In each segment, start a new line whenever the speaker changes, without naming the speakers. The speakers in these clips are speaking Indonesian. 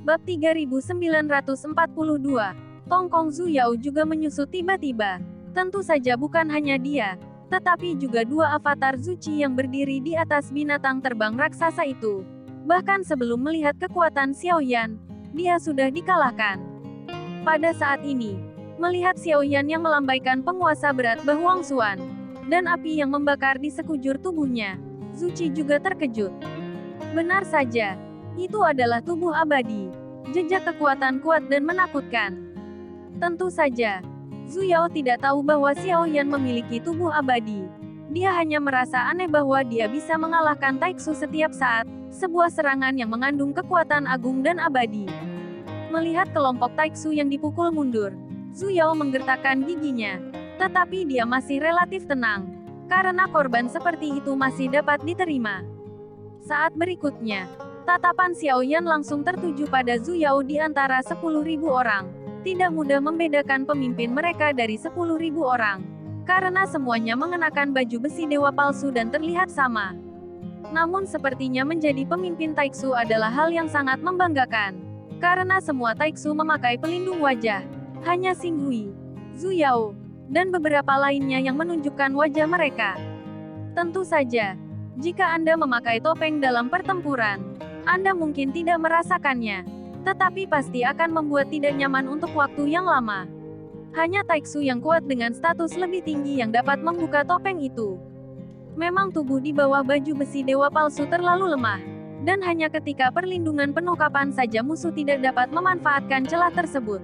Bab 3942. Tong Kong Zuyao juga menyusut tiba-tiba. Tentu saja bukan hanya dia, tetapi juga dua avatar Zuci yang berdiri di atas binatang terbang raksasa itu. Bahkan sebelum melihat kekuatan Xiao Yan, dia sudah dikalahkan. Pada saat ini, melihat Xiao Yan yang melambaikan penguasa berat Bahuang Xuan, dan api yang membakar di sekujur tubuhnya, Zuci juga terkejut. Benar saja, itu adalah tubuh abadi. Jejak kekuatan kuat dan menakutkan. Tentu saja, Zuyao tidak tahu bahwa Xiao Yan memiliki tubuh abadi. Dia hanya merasa aneh bahwa dia bisa mengalahkan Taixu setiap saat, sebuah serangan yang mengandung kekuatan agung dan abadi. Melihat kelompok Taixu yang dipukul mundur, Zuyao menggertakkan giginya. Tetapi dia masih relatif tenang, karena korban seperti itu masih dapat diterima. Saat berikutnya, tatapan Xiao Yan langsung tertuju pada Zuyao di antara 10.000 orang. Tidak mudah membedakan pemimpin mereka dari 10.000 orang. Karena semuanya mengenakan baju besi dewa palsu dan terlihat sama. Namun sepertinya menjadi pemimpin Taixu adalah hal yang sangat membanggakan. Karena semua Taixu memakai pelindung wajah. Hanya Xing Hui, Zuyao, dan beberapa lainnya yang menunjukkan wajah mereka. Tentu saja, jika Anda memakai topeng dalam pertempuran, Anda mungkin tidak merasakannya, tetapi pasti akan membuat tidak nyaman untuk waktu yang lama. Hanya Taixu yang kuat dengan status lebih tinggi yang dapat membuka topeng itu. Memang tubuh di bawah baju besi dewa palsu terlalu lemah, dan hanya ketika perlindungan penuh kapan saja musuh tidak dapat memanfaatkan celah tersebut.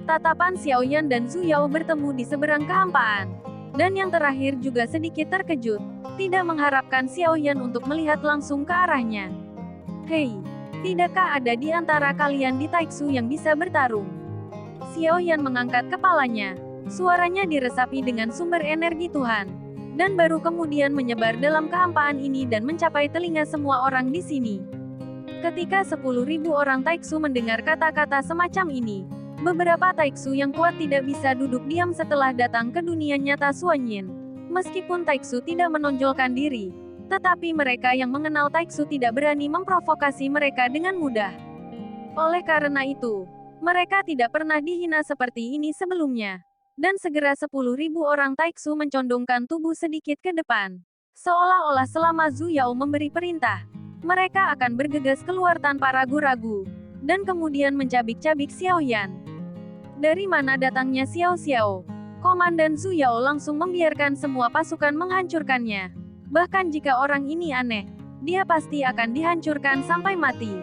Tatapan Xiao Yan dan Zuyao bertemu di seberang kehampaan. Dan yang terakhir juga sedikit terkejut, tidak mengharapkan Xiao Yan untuk melihat langsung ke arahnya. Hei, tidakkah ada di antara kalian di Taixu yang bisa bertarung? Xiao Yan mengangkat kepalanya, suaranya diresapi dengan sumber energi Tuhan, dan baru kemudian menyebar dalam kehampaan ini dan mencapai telinga semua orang di sini. Ketika 10.000 orang Taixu mendengar kata-kata semacam ini, beberapa Taixu yang kuat tidak bisa duduk diam setelah datang ke dunia nyata Suanyin. Meskipun Taixu tidak menonjolkan diri, tetapi mereka yang mengenal Taixu tidak berani memprovokasi mereka dengan mudah. Oleh karena itu, mereka tidak pernah dihina seperti ini sebelumnya. Dan segera 10.000 orang Taixu mencondongkan tubuh sedikit ke depan. Seolah-olah selama Zuyao memberi perintah, mereka akan bergegas keluar tanpa ragu-ragu, dan kemudian mencabik-cabik Xiao Yan. Dari mana datangnya Xiao Xiao? Komandan Zuyao langsung membiarkan semua pasukan menghancurkannya. Bahkan jika orang ini aneh, dia pasti akan dihancurkan sampai mati.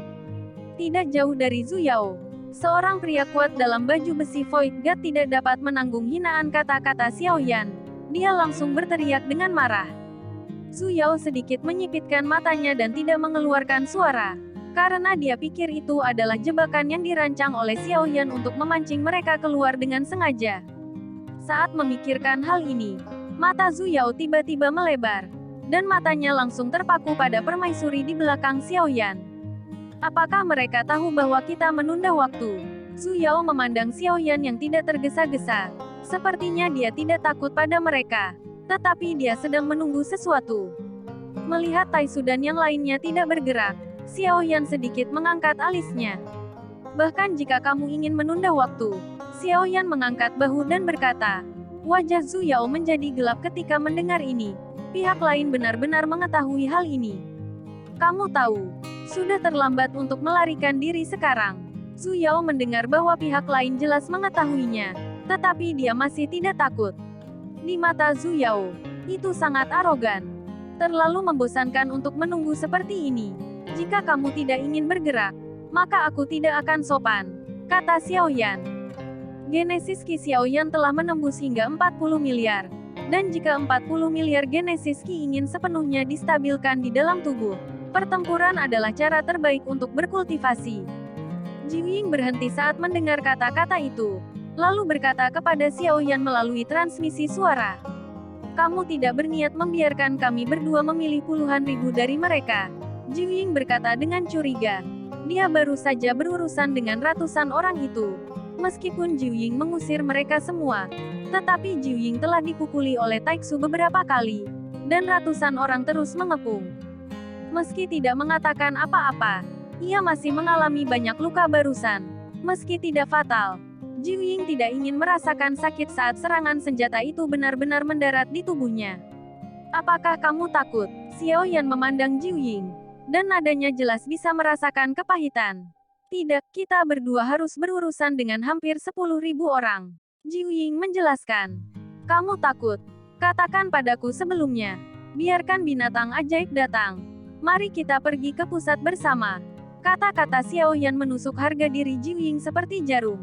Tidak jauh dari Zuyao, seorang pria kuat dalam baju besi Void God tidak dapat menanggung hinaan kata-kata Xiao Yan. Dia langsung berteriak dengan marah. Zuyao sedikit menyipitkan matanya dan tidak mengeluarkan suara. Karena dia pikir itu adalah jebakan yang dirancang oleh Xiao Yan untuk memancing mereka keluar dengan sengaja. Saat memikirkan hal ini, mata Zuyao tiba-tiba melebar, dan matanya langsung terpaku pada permaisuri di belakang Xiao Yan. Apakah mereka tahu bahwa kita menunda waktu? Zuyao memandang Xiao Yan yang tidak tergesa-gesa. Sepertinya dia tidak takut pada mereka, tetapi dia sedang menunggu sesuatu. Melihat Taixu dan yang lainnya tidak bergerak, Xiao Yan sedikit mengangkat alisnya. Bahkan jika kamu ingin menunda waktu, Xiao Yan mengangkat bahu dan berkata. Wajah Zuyao menjadi gelap ketika mendengar ini. Pihak lain benar-benar mengetahui hal ini. Kamu tahu, sudah terlambat untuk melarikan diri sekarang. Zuyao mendengar bahwa pihak lain jelas mengetahuinya, tetapi dia masih tidak takut. Di mata Zuyao, itu sangat arogan. Terlalu membosankan untuk menunggu seperti ini. Jika kamu tidak ingin bergerak, maka aku tidak akan sopan, kata Xiao Yan. Genesis Qi Xiao Yan telah menembus hingga 40 miliar. Dan jika 40 miliar Genesis Qi ingin sepenuhnya distabilkan di dalam tubuh, pertempuran adalah cara terbaik untuk berkultivasi. Ji Ying berhenti saat mendengar kata-kata itu, lalu berkata kepada Xiao Yan melalui transmisi suara. Kamu tidak berniat membiarkan kami berdua memilih puluhan ribu dari mereka. Ji Ying berkata dengan curiga. Dia baru saja berurusan dengan ratusan orang itu. Meskipun Ji Ying mengusir mereka semua, tetapi Ji Ying telah dipukuli oleh Taixu beberapa kali, dan ratusan orang terus mengepung. Meski tidak mengatakan apa-apa, Ia masih mengalami banyak luka barusan. Meski tidak fatal, Jiu Ying tidak ingin merasakan sakit saat serangan senjata itu benar-benar mendarat di tubuhnya. Apakah kamu takut? Xiao Yan memandang Jiu Ying. Dan nadanya jelas bisa merasakan kepahitan. Tidak, kita berdua harus berurusan dengan hampir 10.000 orang. Jiu Ying menjelaskan. Kamu takut? Katakan padaku sebelumnya. Biarkan binatang ajaib datang. Mari kita pergi ke pusat bersama. Kata-kata Xiao Yan menusuk harga diri Jiu Ying seperti jarum.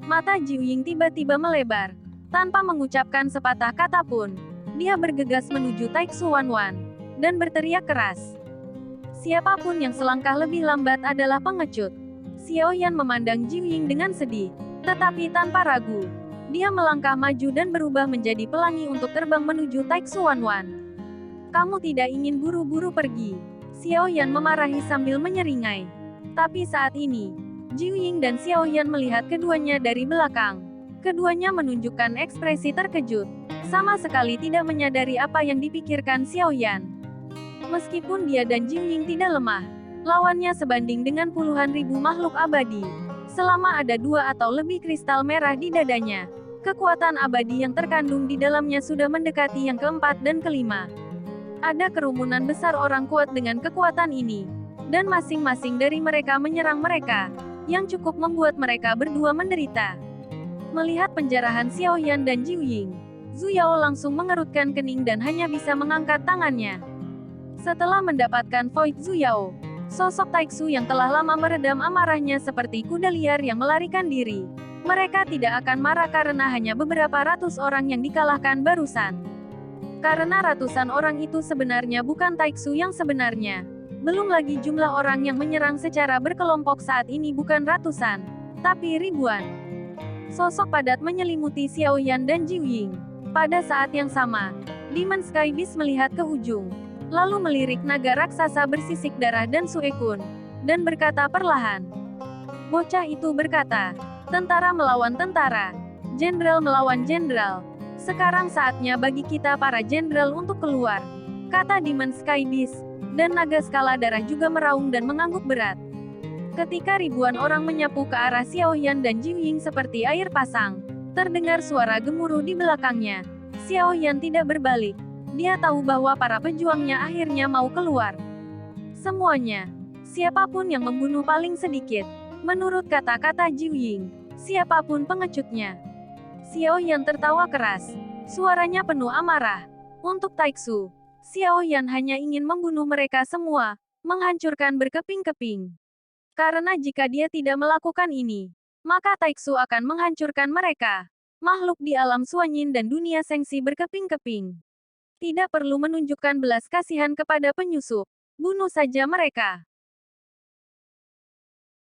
Mata Jiu Ying tiba-tiba melebar. Tanpa mengucapkan sepatah kata pun, dia bergegas menuju Taixu Wanwan dan berteriak keras. Siapapun yang selangkah lebih lambat adalah pengecut. Xiao Yan memandang Jiu Ying dengan sedih, tetapi tanpa ragu. Dia melangkah maju dan berubah menjadi pelangi untuk terbang menuju Taixu Wanwan. Kamu tidak ingin buru-buru pergi. Xiao Yan memarahi sambil menyeringai. Tapi saat ini, Jiu Ying dan Xiao Yan melihat keduanya dari belakang. Keduanya menunjukkan ekspresi terkejut, sama sekali tidak menyadari apa yang dipikirkan Xiao Yan. Meskipun dia dan Jiu Ying tidak lemah, lawannya sebanding dengan puluhan ribu makhluk abadi. Selama ada 2 atau lebih kristal merah di dadanya, kekuatan abadi yang terkandung di dalamnya sudah mendekati yang keempat dan kelima. Ada kerumunan besar orang kuat dengan kekuatan ini, dan masing-masing dari mereka menyerang mereka, yang cukup membuat mereka berdua menderita. Melihat penjarahan Xiao Yan dan Jiu Ying, Zhu Yao langsung mengerutkan kening dan hanya bisa mengangkat tangannya. Setelah mendapatkan Void Zhu Yao, sosok Taixu yang telah lama meredam amarahnya seperti kuda liar yang melarikan diri. Mereka tidak akan marah karena hanya beberapa ratus orang yang dikalahkan barusan. Karena ratusan orang itu sebenarnya bukan Taixu yang sebenarnya. Belum lagi jumlah orang yang menyerang secara berkelompok saat ini bukan ratusan, tapi ribuan. Sosok padat menyelimuti Xiao Yan dan Jiu Ying. Pada saat yang sama, Demon Sky Beast melihat ke ujung, lalu melirik naga raksasa bersisik darah dan Suekun, dan berkata perlahan. Bocah itu berkata, tentara melawan tentara, jenderal melawan jenderal. Sekarang saatnya bagi kita para jenderal untuk keluar, kata Demon Sky Beast, dan naga skala darah juga meraung dan mengangguk berat. Ketika ribuan orang menyapu ke arah Xiao Yan dan Jiu Ying seperti air pasang, terdengar suara gemuruh di belakangnya. Xiao Yan tidak berbalik. Dia tahu bahwa para pejuangnya akhirnya mau keluar. Semuanya. Siapapun yang membunuh paling sedikit. Menurut kata-kata Jiu Ying, siapapun pengecutnya. Xiao Yan tertawa keras. Suaranya penuh amarah. Untuk Taixu, Xiao Yan hanya ingin membunuh mereka semua, menghancurkan berkeping-keping. Karena jika dia tidak melakukan ini, maka Taixu akan menghancurkan mereka. Makhluk di alam Suanyin dan dunia Sengsi berkeping-keping. Tidak perlu menunjukkan belas kasihan kepada penyusup. Bunuh saja mereka.